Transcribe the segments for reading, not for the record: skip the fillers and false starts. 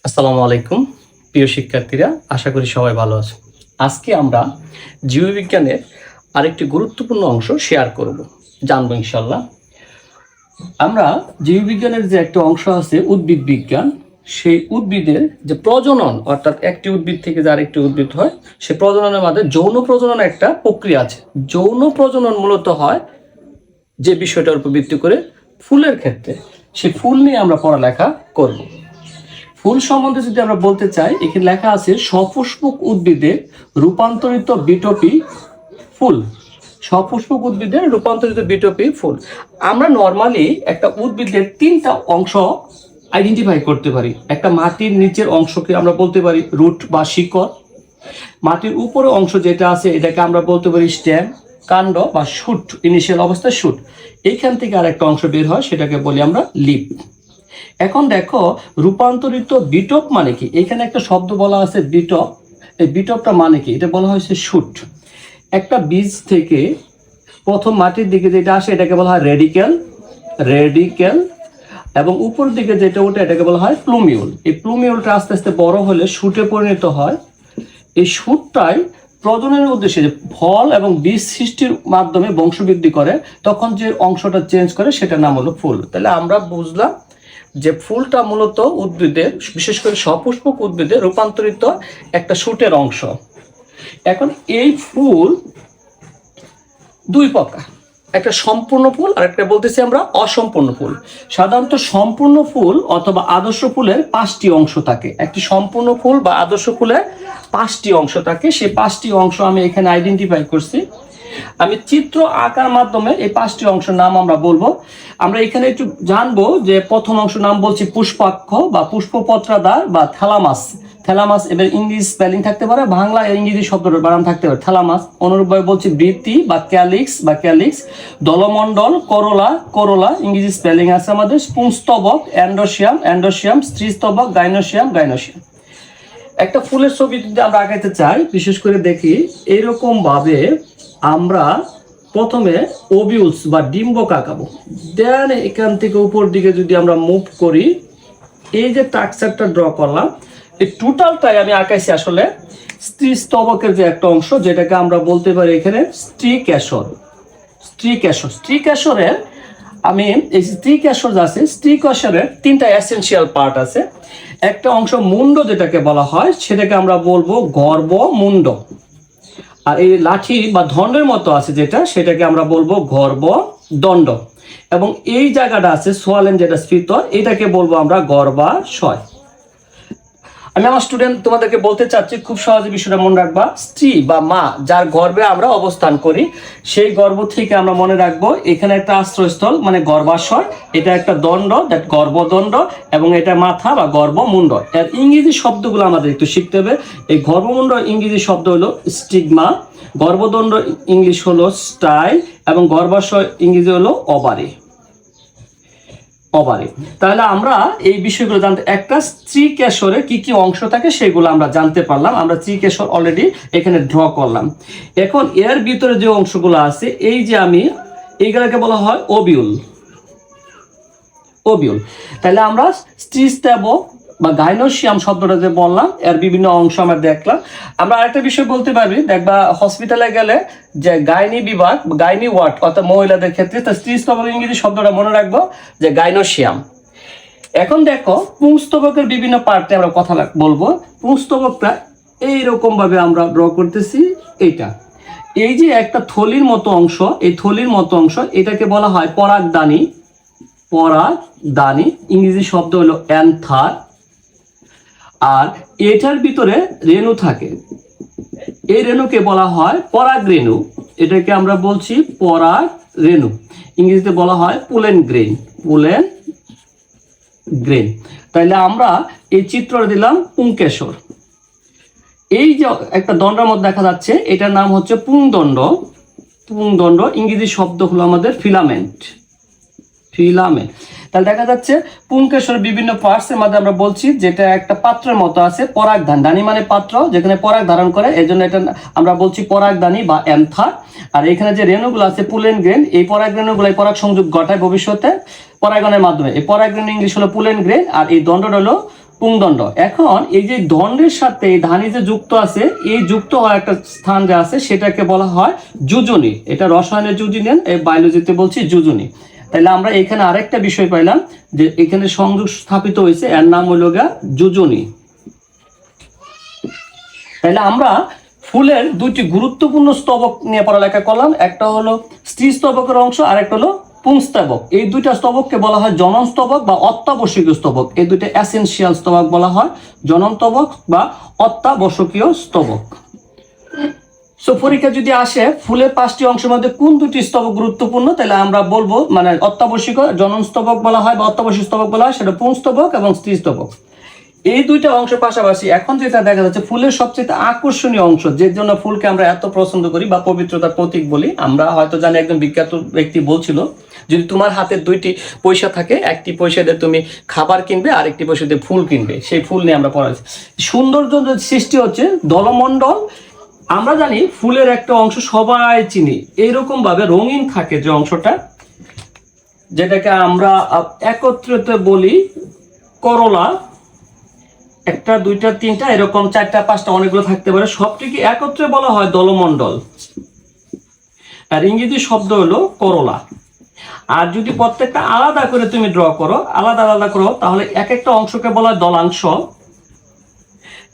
আসসালামু আলাইকুম প্রিয় শিক্ষার্থীরা, আশা করি সবাই ভালো আছো। আজকে আমরা জীববিজ্ঞানের আরেকটি গুরুত্বপূর্ণ অংশ শেয়ার করব, জানবো ইনশাল্লাহ। আমরা জীববিজ্ঞানের যে একটা অংশ আছে উদ্ভিদ বিজ্ঞান, সেই উদ্ভিদের যে প্রজনন, অর্থাৎ একটি উদ্ভিদ থেকে যে আরেকটি উদ্ভিদ হয়, সে প্রজননের মধ্যে যৌন প্রজনন একটা প্রক্রিয়া আছে। যৌন প্রজনন মূলত হয় যে বিষয়টার উপর ভিত্তি করে ফুলের ক্ষেত্রে, সেই ফুল নিয়ে আমরা পড়ালেখা করব। ফুল সম্বন্ধে যদি আমরা বলতে চাই, এখানে লেখা আছে সপুষ্পক উদ্ভিদের রূপান্তরিত বিটপি ফুল। সপুষ্পক উদ্ভিদের রূপান্তরিত বিটপি ফুল। আমরা নর্মালি একটা উদ্ভিদের তিনটা অংশ আইডেন্টিফাই করতে পারি। একটা মাটির নিচের অংশকে আমরা বলতে পারি রুট বা শিকড়। মাটির উপরের অংশ যেটা আছে এটাকে আমরা বলতে পারি স্টেম, কাণ্ড বা শুট, ইনিশিয়াল অবস্থায় শুট। এইখান থেকে আরেকটা অংশ বের হয়, সেটাকে বলি আমরা লিপ। এখন দেখো রূপান্তরিত বিটপ মানে কি। এখানে একটা শব্দ বলা আছে বিটপ। এই বিটপটা মানে কি? এটা বলা হয়েছে শুট। একটা বীজ থেকে প্রথম মাটির দিকে যেটা আসে এটাকে বলা হয় রেডিকেল। এবং উপর দিকে যেটা ওঠে এটাকে বলা হয় প্লুমিউল। এই প্লুমিউলটা আস্তে আস্তে বড় হলে শুটে পরিণত হয়। এই শুটটাই প্রজননের উদ্দেশ্যে যে ফল এবং বীজ সৃষ্টির মাধ্যমে বংশবৃদ্ধি করে, তখন যে অংশটা চেঞ্জ করে সেটার নাম হলো ফুল। তাহলে আমরা বুঝলাম যে ফুলটা মূলত উদ্ভিদের, বিশেষ করে সপুষ্পক উদ্ভিদের রূপান্তরিত একটা শুটের অংশ। এখন এই ফুল দুই প্রকার, একটা সম্পূর্ণ ফুল আর একটা বলতেছি আমরা অসম্পূর্ণ ফুল। সাধারণত সম্পূর্ণ ফুল অথবা আদর্শ ফুলের 5টি অংশ থাকে। একটি সম্পূর্ণ ফুল বা আদর্শ ফুলের 5টি অংশ থাকে। সেই 5টি অংশ আমি এখানে আইডেন্টিফাই করছি। আমি চিত্র আঁকার মাধ্যমে এই 5টি অংশের নাম আমরা বলবো। আমরা এখানে একটু জানবো যে প্রথম অংশ নাম বলছি পুষ্পাক্ষ বা পুষ্পপত্রাদার বা থ্যালামাস। থ্যালামাস এবার ইংলিশ স্পেলিং থাকতে পারে, বাংলা ইংরেজি শব্দটার বানান থাকতে পারে থ্যালামাস। অনুরূপভাবে বলছি বৃত্তি বা ক্যালিক্স। দলমণ্ডল, করোলা ইংরেজি স্পেলিং আছে আমাদের। পুংস্তবক, অ্যান্ডোসিয়াম। স্ত্রীস্তবক, গাইনোসিয়াম। একটা ফুলের ছবি যদি আমরা আঁকাইতে চাই, বিশেষ করে দেখি এরকম ভাবে আমরা প্রথমে ওভিউলস বা ডিম্বক আঁকাবো। দেন এখান থেকে উপর দিকে যদি আমরা মুভ করি, এই যে স্ট্রাকচারটা ড্র করলাম, এই টোটালটাই আমি আঁকাইছি আসলে স্ত্রী স্তবকের যে একটা অংশ, যেটাকে আমরা বলতে পারি এখানে স্ত্রীকেশরের আমি এই স্ত্রীকেশর আছে, স্ত্রীকেশরের 3টা এসেনশিয়াল পার্ট আছে। একটা অংশ মুন্ড যেটাকে বলা হয়, সেটাকে আমরা বলবো গর্ভমুণ্ড। আর এই লাঠি বা দণ্ডের মতো আছে যেটা, সেটাকে আমরা বলবো গর্ভদণ্ড। এবং এই জায়গাটা আছে সোয়ালেন, যেটা স্ফীতর, এটাকে বলবো আমরা গর্ভাশয়। আমি আমার স্টুডেন্ট তোমাদেরকে বলতে চাচ্ছি, খুব সহজে বিষয়টা মনে রাখবা। স্ত্রী বা মা যার গর্ভে আমরা অবস্থান করি, সেই গর্ভ থেকে আমরা মনে রাখবো এখানে একটা আশ্রয়স্থল মানে গর্ভাশয়, এটা একটা দণ্ড, দ্যাট গর্ভদণ্ড, এবং এটা মাথা বা গর্ভমুণ্ড। এর ইংরেজি শব্দগুলো আমাদের একটু শিখতে হবে। এই গর্ভমুণ্ড ইংরেজি শব্দ হলো স্টিগমা, গর্ভদণ্ড ইংলিশ হলো স্টাই, এবং গর্ভাশয় ইংরেজি হলো ওভারি। তাহলে আমরা এই বিষয়গুলো জানতে, একটা স্ত্রীকেশরে কি কি অংশ থাকে সেগুলো আমরা জানতে পারলাম। আমরা স্ত্রীকেশর অলরেডি এখানে ড্র করলাম। এখন এর ভিতরে যে অংশগুলো আছে, এই যে আমি এইগুলোকে বলা হয় ওভিউল। তাহলে আমরা স্ত্রীস্তবক বা গাইনোসিয়াম শব্দটা যে বললাম, এর বিভিন্ন অংশ আমরা দেখলাম। আমরা আরেকটা বিষয় বলতে পারি, দেখবা হসপিটালে গেলে যে গাইনি বিভাগ, গাইনি ওয়ার্ড, অর্থাৎ মহিলাদের ক্ষেত্রে, তো স্ত্রীস্তবক ইংরেজি শব্দটা মনে রাখবো যে গাইনোসিয়াম। এখন দেখো পুংস্তবকের বিভিন্ন পার্টে আমরা কথা বলবো। পুংস্তবকটা এইরকম ভাবে আমরা ড্র করতেছি। এইটা এই যে একটা থলির মতো অংশ, এই থলির মতো অংশ, এটাকে বলা হয় পরাগদানি। ইংরেজি শব্দ হলো অ্যান্থার। আর এটার ভিতরে রেণু থাকে, এই রেণুকে বলা হয় পরাগ রেণু। এটাকে আমরা বলছি পরাগ রেণু, ইংরেজিতে বলা হয় পোলেন গ্রেন। তাইলে আমরা এই চিত্রটা দিলাম পুংকেশর। এই যে একটা দণ্ডের মধ্যে দেখা যাচ্ছে, এটার নাম হচ্ছে পুংদণ্ড। ইংরেজি শব্দ হলো আমাদের ফিলামেন্ট। তাহলে দেখা যাচ্ছে পুংকেশরের বিভিন্ন পার্টসের মধ্যে আমরা বলছি, যেটা একটা পাত্রের মতো আছে, পরাগধান, দানি মানে পাত্র যেখানে পরাগ ধারণ করে, এই জন্য এটা আমরা বলছি পরাগদানি বা অ্যান্থার। আর এখানে যে রেণুগুলো আছে পুলেন গ্রেন, এই পরাগ রেণুগুলো পরাগ সংযোগ ঘটায় ভবিষ্যতে পরাগনের মাধ্যমে। এই পরাগ রেণু ইংলিশ হলো পুলেন গ্রেন, আর এই দণ্ডটা হলো পুংদণ্ড। এখন এই যে দণ্ডের সাথে এই ধানি যে যুক্ত আছে, এই যুক্ত হওয়া একটা স্থান যে আছে সেটাকে বলা হয় যোজনী। এটা রসায়নের যোজনী, এই বায়োলজিতে বলছি যোজনী। তাহলে আমরা এখানে আরেকটা বিষয় পাইলাম যে এখানে সংযোগ স্থাপিত হয়েছে, এর নাম হলো গা যোজনী। তাহলে আমরা ফুলের দুইটি গুরুত্বপূর্ণ স্তবক নিয়ে পড়ালেখা করলাম, একটা হলো স্ত্রীস্তবকের অংশ আর একটা হলো পুংস্তবক। এই দুইটা স্তবককে বলা হয় জনন স্তবক বা অত্যাবশ্যকীয় স্তবক। এই দুইটা এসেনশিয়াল স্তবক বলা হয় জনন স্তবক বা অত্যাবশ্যকীয় স্তবক। সো পরীক্ষা যদি আসে ফুলের 5টি অংশের মধ্যে কোন দুটি স্তবক গুরুত্বপূর্ণ, তাহলে আমরা বলবো মানে অত্যাবশ্যকীয় জনন স্তবক বলা হয় বা অত্যাবশ্যক স্তবক বলা হয়, সেটা পুংস্তবক এবং স্ত্রীস্তবক। এই দুইটা অংশের পাশাপাশি এখন যেটা দেখা যাচ্ছে ফুলের সবচেয়ে আকর্ষণীয় অংশ, যে জন্য ফুলকে আমরা এত পছন্দ করি বা পবিত্রতার প্রতীক বলি, আমরা হয়তো জানি একজন বিখ্যাত ব্যক্তি বলছিল, যদি তোমার হাতে 2টি পয়সা থাকে, একটি পয়সা দিয়ে তুমি খাবার কিনবে আর একটি পয়সা দিয়ে ফুল কিনবে, সেই ফুল নিয়ে আমরা পড়াচ্ছি। সৌন্দর্য সৃষ্টি হচ্ছে দলমণ্ডল। আমরা জানি ফুলের একটা অংশ সবাই চিনি, এইরকম ভাবে রঙিন থাকে যে অংশটা, যেটাকে আমরা একত্রিত বলি করলা। একটা, দুইটা, তিনটা, এরকম 4টা 5টা অনেকগুলো থাকতে পারে, সবটিকে একত্রে বলা হয় দলমণ্ডল। আর ইংরেজি শব্দ হলো করলা। আর যদি প্রত্যেকটা আলাদা করে তুমি ড্র করো, আলাদা আলাদা করো, তাহলে এক একটা অংশকে বলা হয় দলাংশ।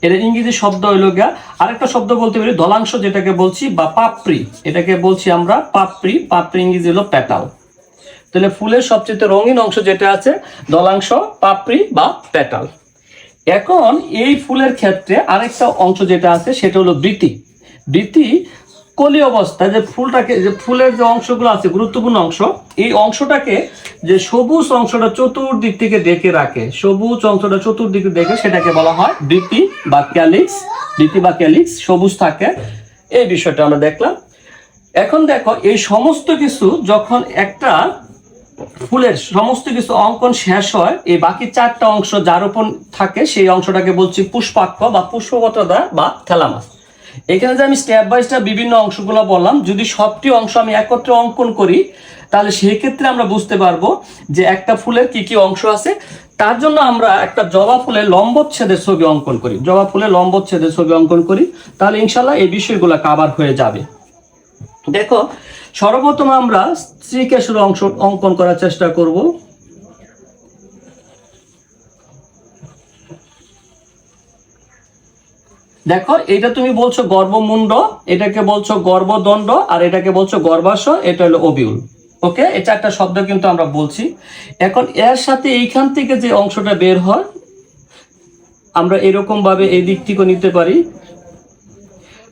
এর ইংরেজি শব্দ হইলো গিয়া আরেকটা শব্দ বলতে পারি দলাংশ, যেটাকে বলছি বা পাপড়ি, এটাকে বলছি আমরা পাপড়ি। পাপড়ি ইংরেজি হলো পেটাল। তাহলে ফুলের সবচেয়ে রঙিন অংশ যেটা আছে দলাংশ, পাপড়ি বা পেটাল। এখন এই ফুলের ক্ষেত্রে আরেকটা অংশ যেটা আছে সেটা হলো বৃতি। বৃতি কলি অবস্থায় যে ফুলটাকে, যে ফুলের যে অংশগুলো আছে গুরুত্বপূর্ণ অংশ, এই অংশটাকে যে সবুজ অংশটা চতুর্দিক থেকে ডেকে রাখে, সবুজ অংশটা চতুর্দিকে দেখে, সেটাকে বলা হয় বৃতি বা ক্যালিক্স। বৃতি বা ক্যালিক্স সবুজ থাকে, এই বিষয়টা আমরা দেখলাম। এখন দেখো এই সমস্ত কিছু যখন একটা ফুলের সমস্ত কিছু অঙ্কন শেষ হয়, এই বাকি 4টা অংশ যার উপর থাকে সেই অংশটাকে বলছি পুষ্পাক্ষ বা পুষ্পপত্রদ্বার বা থ্যালামাস। এখানে যে আমি স্টেপ বাই স্টেপ বিভিন্ন অংশগুলো বললাম, যদি সবটি অংশ আমি একত্রে অঙ্কন করি, তাহলে সেই ক্ষেত্রে আমরা বুঝতে পারবো যে একটা ফুলের কি কি অংশ আছে। তার জন্য আমরা একটা জবা ফুলের লম্বচ্ছেদের ছবি অঙ্কন করি, জবা ফুলের লম্বচ্ছেদের ছবি অঙ্কন করি, তাহলে ইনশাল্লাহ এই বিষয়গুলো কভার হয়ে যাবে। দেখো সর্বপ্রথম আমরা স্ত্রীকেশর অংশ অঙ্কন করার চেষ্টা করব। দেখো এটা তুমি বলছো গর্ভমুণ্ড, এটাকে বলছো গর্ভদণ্ড, আর এটাকে বলছো গর্ভাশয়, এটা হলো ওভিউল। ওকে, এটা একটা শব্দ কিন্তু আমরা বলছি। এখন এর সাথে এইখান থেকে যে অংশটা বের হয়, আমরা এরকম ভাবে এই দিক থেকে নিতে পারি।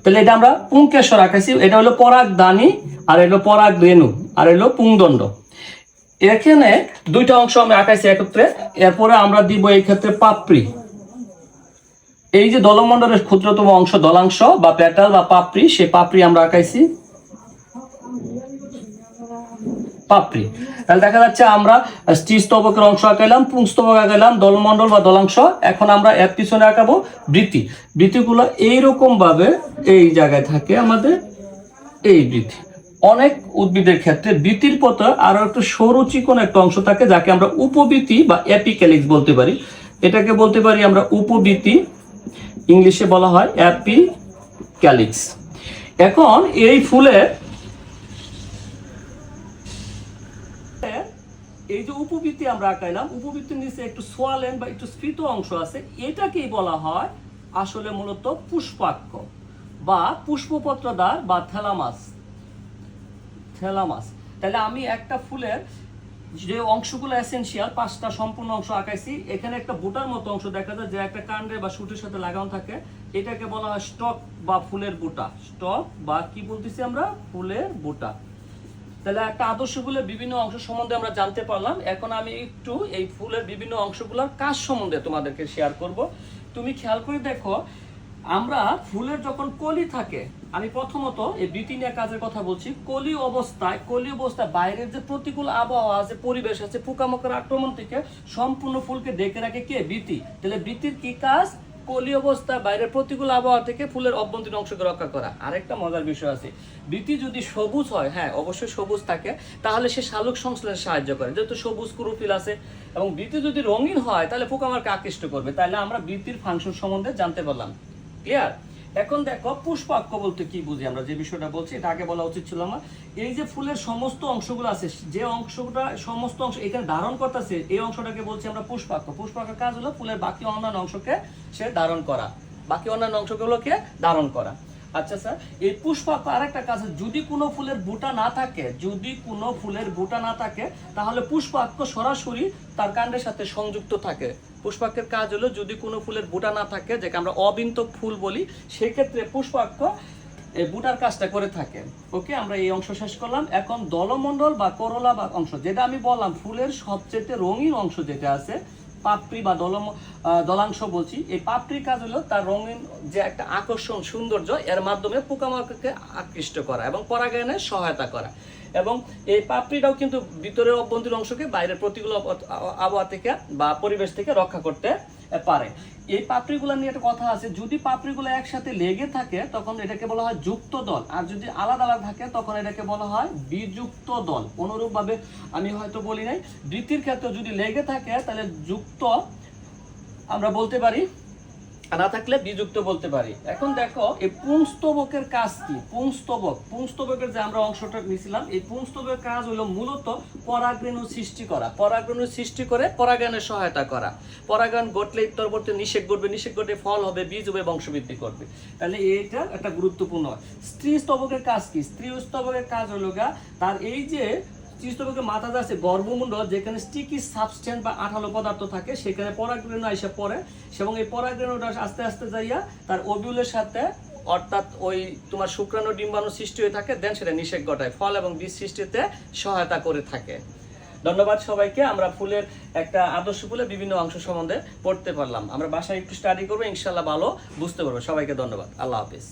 তাহলে এটা আমরা পুংকেশর আঁকাইছি, এটা হলো পরাগদানী, আর এলো পরাগরেণু, আর এলো পুংদণ্ড। এখানে 2টা অংশ আমরা আঁকাইছি একত্রে। এরপরে আমরা দিব এই ক্ষেত্রে পাপড়ি। এই যে দলমণ্ডলের ক্ষুদ্রতম অংশ দলাংশ বা পেটাল বা পাপড়ি, সেই পাপড়ি আমরা আঁকাইছি পাপড়ি। তাহলে দেখা যাচ্ছে আমরা স্ত্রীস্তবকের অংশ আঁকাইলাম, পুংস্তবক আঁকাইলাম, দলমণ্ডল বা দলাংশ। এখন আমরা এর পিছনে আঁকাবো বৃতি। বৃতিগুলো এইরকম ভাবে এই জায়গায় থাকে আমাদের, এই বৃতি। অনেক উদ্ভিদের ক্ষেত্রে বৃতির পথে আরো একটু সরু চিকন একটা অংশ থাকে, যাকে আমরা উপবৃতি বা এপিক্যালিক্স বলতে পারি। এটাকে বলতে পারি আমরা উপবৃতি, ইংলিশে বলা হয় এপিক্যালিক্স। এখন এই ফুলের এই যে উপবৃত্তি আমরা আঁকাইলাম, উপবৃত্তির নিচে একটু সোয়ালেন বা একটু স্ফীত অংশ আছে, এটাকেই বলা হয় আসলে মূলত পুষ্পাক্ষ বা পুষ্পপত্রদ্বার বা থ্যালামাস। থ্যালামাস। তাহলে আমি একটা ফুলের যে অংশগুলো এসেনশিয়াল 5টা সম্পূর্ণ অংশ আঁকাইছি। এখানে একটা বুটার মতো অংশ দেখা যায়, যে একটা কাণ্ডে বা শুটের সাথে লাগানো থাকে, এটাকে বলা হয় স্টক বা ফুলের বুটা। স্টক বা কি বলতেছি আমরা, ফুলের বুটা। তাহলে একটা আদর্শ ফুলের বিভিন্ন অংশ সম্বন্ধে আমরা জানতে পারলাম। এখন আমি একটু এই ফুলের বিভিন্ন অংশগুলোর কাজ সম্বন্ধে তোমাদেরকে শেয়ার করব। তুমি খেয়াল করে দেখো, আমরা ফুলের যখন কলি থাকে, আমি প্রথমত এই বৃতি নিয়ে কাজের কথা বলছি। কলি অবস্থায় বাইরের যে প্রতিকূল আবহাওয়া আছে, পরিবেশ আছে, পোকামাকড়ের আক্রমণ থেকে সম্পূর্ণ ফুলকে ডেকে রাখে কে? বৃতি। তাহলে বৃতির কি কাজ? কলি অবস্থা বাইরের প্রতিকূল আবহাওয়া থেকে ফুলের অভ্যন্তরীণ অংশকে রক্ষা করা। আরেকটা মজার বিষয় আছে, বৃতি যদি সবুজ হয়, হ্যাঁ অবশ্যই সবুজ থাকে, তাহলে সে শালুক সংশ্লেষে সাহায্য করে, যেহেতু সবুজ ক্লোরোফিল আছে। এবং বৃতি যদি রঙিন হয় তাহলে পোকামাকড়কে আকৃষ্ট করবে। তাহলে আমরা বৃতির ফাংশন সম্বন্ধে জানতে পারলাম। ক্লিয়ার? এখন দেখো পুষ্পাক্ষ বলতে কি বুঝি আমরা, যে বিষয়টা বলছি এটা আগে বলা উচিত ছিল আমার। এই যে ফুলের সমস্ত অংশগুলো আছে, যে অংশটা সমস্ত অংশ এখানে ধারণ করতেছে, এই অংশটাকে বলছি আমরা পুষ্পাক্ষ। পুষ্পাক্ষের কাজ হলো ফুলের বাকি অন্যান্য অংশকে সে ধারণ করা, বাকি অন্যান্য অংশগুলোকে ধারণ করা। আচ্ছা স্যার, এই পুষ্পাক্ষ আরেকটা কাজ, যদি কোনো ফুলের বুটা না থাকে, যদি কোনো ফুলের বুটা না থাকে তাহলে পুষ্পাক্ষ সরাসরি তার কাণ্ডের সাথে সংযুক্ত থাকে। পুষ্পাক্ষের কাজ হলো যদি কোনো ফুলের বুটা না থাকে, যেটা আমরা অবিন্তক ফুল বলি, সেই ক্ষেত্রে পুষ্পাক্ষ এই বুটার কাজটা করে থাকে। ওকে, আমরা এই অংশ শেষ করলাম। এখন দলমণ্ডল বা করলা বা অংশ, যেটা আমি বললাম ফুলের সবচেয়ে রঙিন অংশ যেটা আছে, পাপড়ি বা দলাংশ বলছি। এই পাপড়ির কাজ হলো তার রঙিন যে একটা আকর্ষণ সৌন্দর্য, এর মাধ্যমে পোকামাকড়কে আকৃষ্ট করা এবং পরাগায়নে সহায়তা করা। এবং এই পাপড়িটাও কিন্তু ভিতরের অভ্যন্তরীণ অংশকে বাইরের প্রতিকূল আবহাওয়া থেকে বা পরিবেশ থেকে রক্ষা করতে পারে। এই পাপড়িগুলো নিয়ে একটা কথা আছে, যদি পাপড়িগুলো একসাথে লেগে থাকে তখন এটাকে বলা হয় যুক্ত দল, আর যদি আলাদা আলাদা থাকে তখন এটাকে বলা হয় বিযুক্ত দল। অনুরূপভাবে আমি হয়তো বলি নাই, বৃত্তির ক্ষেত্রে যদি লেগে থাকে তাহলে যুক্ত আমরা বলতে পারি, না থাকলে বিযুক্ত বলতে পারি। এখন দেখো এই পুংস্তবকের কাজ কি। পুংস্তবকের যে আমরা অংশটা নিয়েছিলাম, এই পুংস্তবকের কাজ হলো মূলত পরাগরেণু সৃষ্টি করা, পরাগরেণু সৃষ্টি করে পরাগায়নের সহায়তা করা। পরাগায়ন ঘটলে পরবর্তী নিষেক ঘটবে, নিষেক ঘটে ফল হবে, বীজ হবে, বংশবৃদ্ধি করবে। তাহলে এইটা একটা গুরুত্বপূর্ণ। স্ত্রী স্তবকের কাজ কি? স্ত্রী স্তবকের কাজ হলো তার এই যে স্ত্রীস্তবকের মাথা আছে গর্ভমুণ্ড, যেখানে স্টিকি সাবস্টেন্স বা আঠালো পদার্থ থাকে, সেখানে পরাগরেণু এসে পড়ে এবং এই পরাগরেণুটা আস্তে আস্তে যাইয়া তার ওভিউলের সাথে, অর্থাৎ ওই তোমার শুক্রাণু ডিম্বাণু সৃষ্টি হয়ে থাকে, দেন সেটা নিষেক ঘটায়, ফল এবং বীজ সৃষ্টিতে সহায়তা করে থাকে। ধন্যবাদ সবাইকে। আমরা ফুলের একটা আদর্শ ফুলের বিভিন্ন অংশ সম্বন্ধে পড়তে পারলাম। আমরা বাসায় একটু স্টাডি করবো, ইনশাল্লাহ ভালো বুঝতে পারবো। সবাইকে ধন্যবাদ। আল্লাহ হাফিজ।